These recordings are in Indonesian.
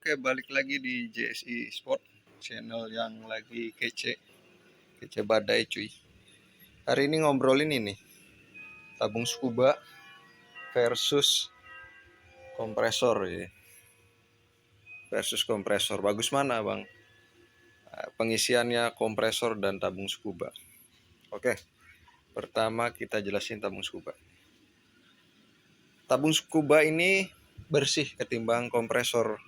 Oke, balik lagi di JSI Sport, channel yang lagi kece badai cuy. Hari ini ngobrolin ini, tabung scuba versus kompresor ya. Versus kompresor, bagus mana bang? Pengisiannya kompresor dan tabung scuba. Oke, pertama kita jelasin tabung scuba. Tabung scuba ini bersih ketimbang kompresor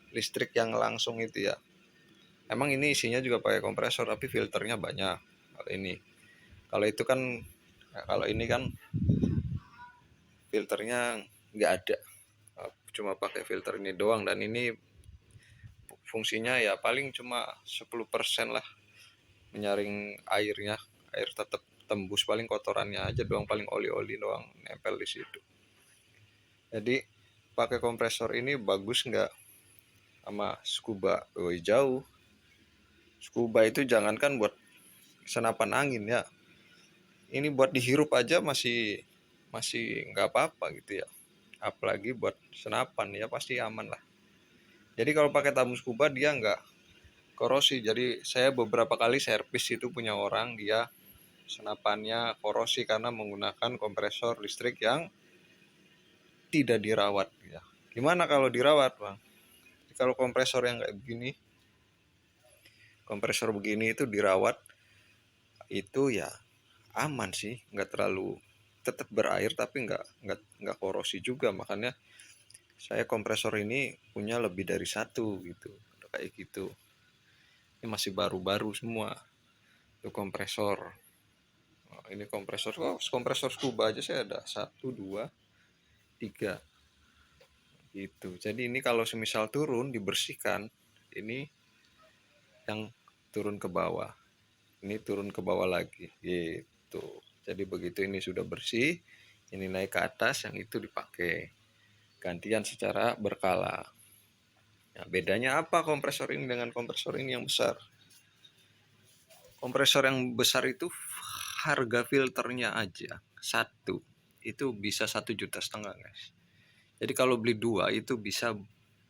listrik yang langsung itu ya. Emang ini isinya juga pakai kompresor tapi filternya banyak. Kalau itu kan, kalau ini kan filternya nggak ada, cuma pakai filter ini doang, dan ini fungsinya ya paling cuma 10% lah, menyaring airnya. Air tetap tembus, paling kotorannya aja doang, paling oli-oli doang nempel di situ. Jadi pakai kompresor ini bagus nggak sama scuba? Jauh. Scuba itu jangankan buat senapan angin ya, ini buat dihirup aja masih nggak apa-apa gitu ya, apalagi buat senapan ya pasti aman lah. Jadi kalau pakai tabung scuba dia nggak korosi. Jadi saya beberapa kali servis itu punya orang, dia senapannya korosi karena menggunakan kompresor listrik yang tidak dirawat ya. Gimana kalau dirawat bang? Kalau kompresor yang kayak begini, kompresor begini itu dirawat itu ya aman sih, nggak terlalu, tetap berair tapi nggak korosi juga. Makanya saya kompresor ini punya lebih dari satu gitu, kayak gitu. Ini masih baru-baru semua itu kompresor. Nah, ini kompresor scuba aja saya ada 1, 2, 3 gitu. Jadi ini kalau semisal turun dibersihkan, ini yang turun ke bawah, ini turun ke bawah lagi gitu. Jadi begitu ini sudah bersih, ini naik ke atas, yang itu dipakai gantian secara berkala. Nah, bedanya apa kompresor ini dengan kompresor ini yang besar? Kompresor yang besar itu harga filternya aja satu itu bisa 1,5 juta guys. Jadi kalau beli dua itu bisa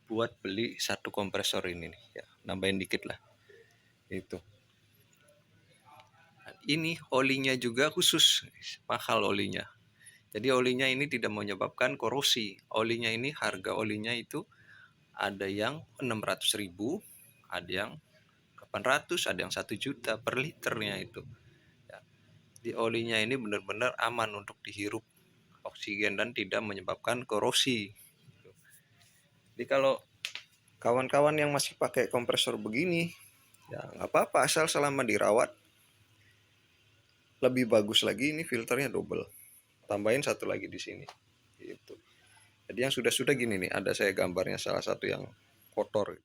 buat beli satu kompresor ini nih ya, nambahin dikit lah itu. Ini olinya juga khusus, mahal olinya. Jadi olinya ini tidak menyebabkan korosi. Olinya ini, harga olinya itu ada yang 600.000, ada yang 800, ada yang 1 juta per liternya itu. Di olinya ini benar-benar aman untuk dihirup oksigen dan tidak menyebabkan korosi. Jadi kalau kawan-kawan yang masih pakai kompresor begini, ya nggak apa-apa asal selama dirawat. Lebih bagus lagi ini filternya double, tambahin satu lagi di sini. Gitu. Jadi yang sudah gini nih, ada saya gambarnya salah satu yang kotor.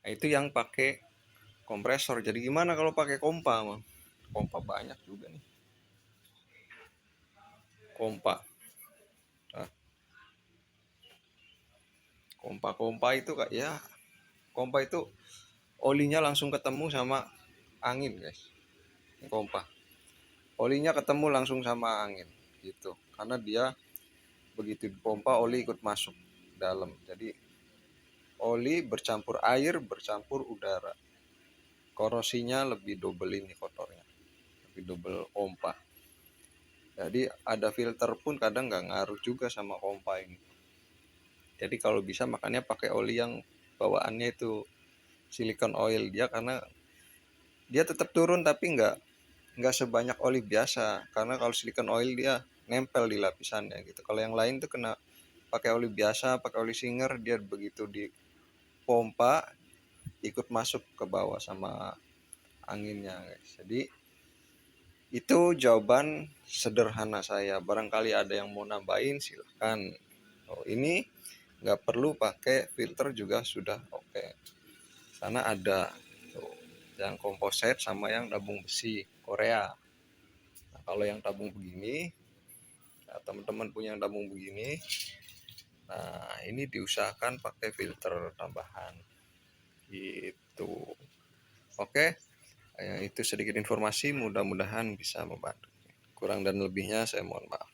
Nah, itu yang pakai kompresor. Jadi gimana kalau pakai kompa, Bang? Kompa banyak juga nih. Kompa. Nah, kompa itu kak ya, kompa itu olinya langsung ketemu sama angin guys. Kompa olinya ketemu langsung sama angin gitu, karena dia begitu dipompa oli ikut masuk dalam. Jadi oli bercampur air bercampur udara, korosinya lebih double ini, kotornya lebih double kompa. Jadi ada filter pun kadang nggak ngaruh juga sama kompa ini. Jadi kalau bisa makanya pakai oli yang bawaannya itu silicon oil dia, karena dia tetap turun tapi nggak sebanyak oli biasa. Karena kalau silicon oil dia nempel di lapisannya gitu. Kalau yang lain tuh kena pakai oli biasa, pakai oli Singer, dia begitu di pompa ikut masuk ke bawah sama anginnya guys. Jadi itu jawaban sederhana saya. Barangkali ada yang mau nambahin silahkan. Oh, ini nggak perlu pakai filter juga sudah oke. Karena ada tuh, yang komposit sama yang tabung besi Korea. Nah, kalau yang tabung begini, nah, teman-teman punya yang tabung begini, nah ini diusahakan pakai filter tambahan gitu. Oke, itu sedikit informasi, mudah-mudahan bisa membantu. Kurang dan lebihnya saya mohon maaf.